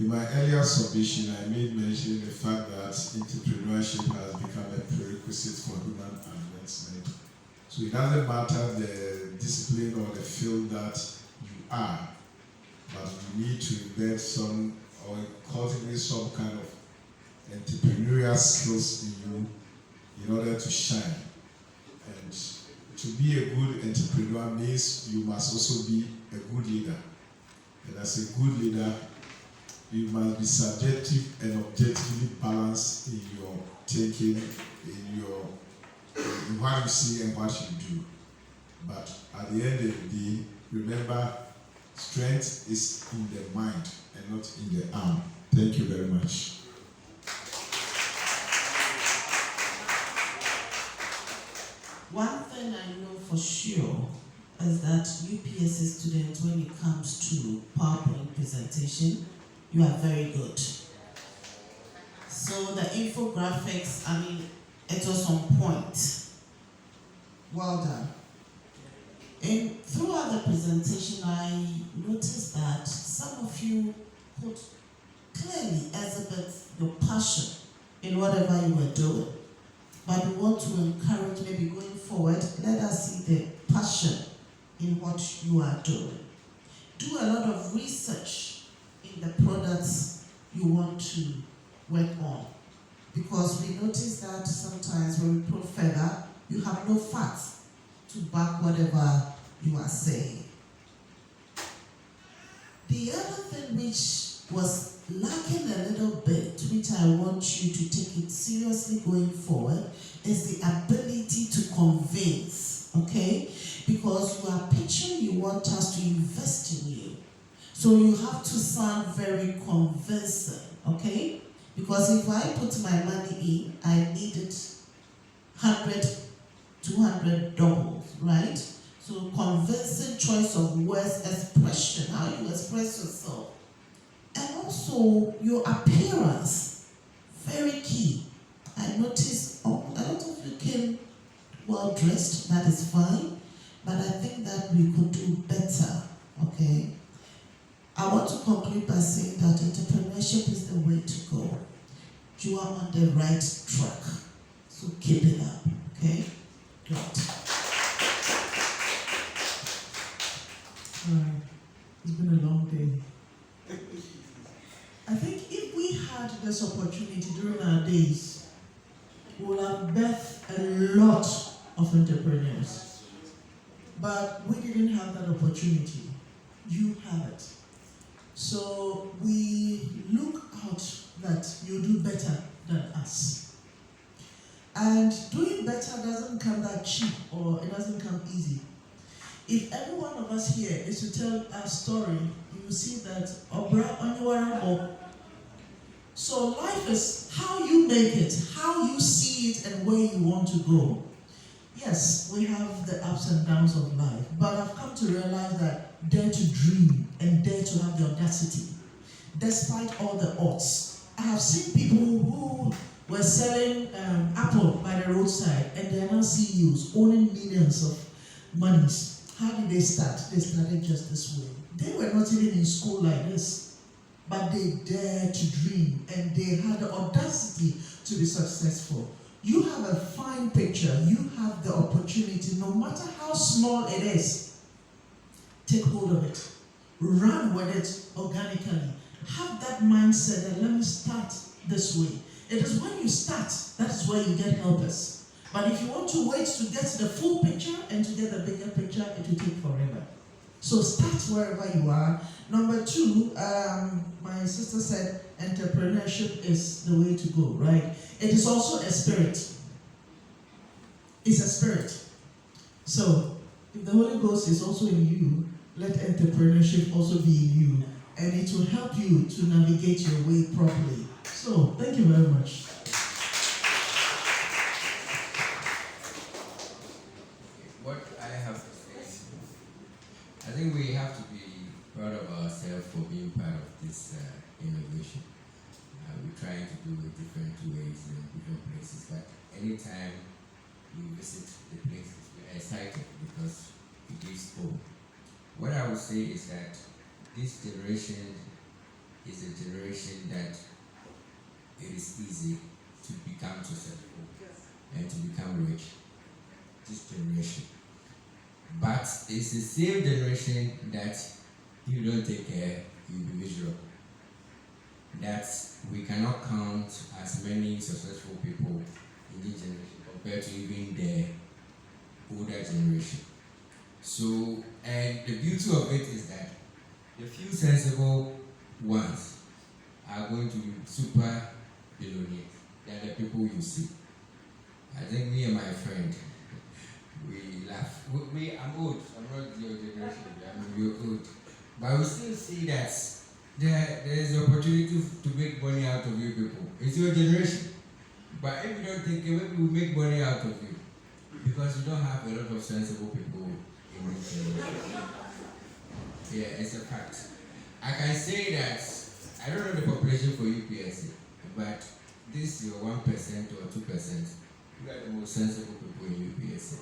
In my earlier submission, I made mention the fact that entrepreneurship has become a prerequisite for human advancement. So it doesn't matter the discipline or the field that you are, but you need to embed some or cultivate some kind of entrepreneurial skills in you in order to shine. And to be a good entrepreneur means you must also be a good leader. And as a good leader, you must be subjective and objectively balanced in your thinking, in what you see and what you do. But at the end of the day, remember, strength is in the mind and not in the arm. Thank you very much. One thing I know for sure is that UPSC students, when it comes to PowerPoint presentation, you are very good. So the infographics, it was on point. Well done. And throughout the presentation, I noticed that some of you could clearly exhibit your passion in whatever you were doing. But we want to encourage, maybe going forward, let us see the passion in what you are doing. Do a lot of research in the products you want to work on. Because we notice that sometimes when we probe further, you have no facts to back whatever you are saying. The other thing which was lacking a little bit, which I want you to take it seriously going forward, is the ability to convince, okay? Because you are pitching, you want us to invest in you. So you have to sound very convincing, okay? Because if I put my money in, I need it 100, 200 doubles, right? So convincing choice of words, expression, how you express yourself. And also your appearance, very key. I noticed a lot of you came well dressed, that is fine, but I think that we could do better, okay? I want to conclude by saying that entrepreneurship is the way to go. You are on the right track, so keep it up, okay? Good. All right, it's been a long day. I think if we had this opportunity during our days, we would have birthed a lot of entrepreneurs. But we didn't have that opportunity. You have it. So we look out that you do better than us. And doing better doesn't come that cheap, or it doesn't come easy. If every one of us here is to tell our story, you will see that Obra Onywara. So life is how you make it, how you see it, and where you want to go. Yes, we have the ups and downs of life, but I've come to realize that dare to dream and dare to have the audacity, despite all the odds. I have seen people who were selling apple by the roadside, and they are now CEOs, owning millions of monies. How did they start? They started just this way. They were not even in school like this, but they dared to dream, and they had the audacity to be successful. You have a fine picture. You have the opportunity, no matter how small it is. Take hold of it. Run with it organically. Have that mindset that let me start this way. It is when you start, that is where you get helpers. But if you want to wait to get the full picture and to get the bigger picture, it will take forever. So start wherever you are. Number two, my sister said entrepreneurship is the way to go, right? It is also a spirit. It's a spirit. So if the Holy Ghost is also in you, let entrepreneurship also be in you. And it will help you to navigate your way properly. So thank you very much. What I have to say, I think we have to be proud of ourselves for being part of this innovation. We're trying to do it different ways in different places, but anytime we visit the places, we're excited because it gives hope. What I would say is that this generation is a generation that it is easy to become successful and to become rich. This generation. But it's the same generation that you don't take care, you'll be miserable. That we cannot count as many successful people in this generation compared to even the older generation. So, and the beauty of it is that the few sensible ones are going to be super billionaires than the people you see. I think me and my friend, we laugh. I'm old. I'm not your generation. You're old. But we still see that there is opportunity to make money out of you people. It's your generation. But if you don't think it, maybe we make money out of you. Because you don't have a lot of sensible people in this generation. Yeah, it's a fact. I can say that I don't know the population for UPSC, but this your 1% or 2%. You are the most sensible people in UPSC.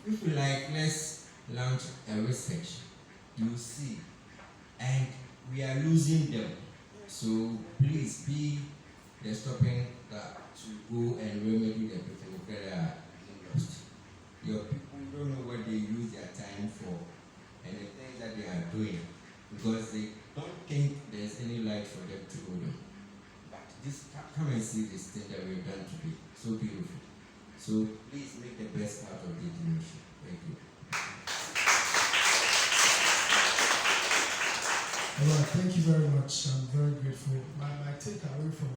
If you like, let's launch a research. You see, and we are losing them. So please be the stopping that to go and remedy the people that are lost. Your people don't know what they use their time for and the things that they are doing because they don't think there's any light for them to go on. But this, come and see this thing that we've done today. So beautiful. So please make the best out of the generation. Thank you. All right, thank you very much. I'm very grateful. My takeaway from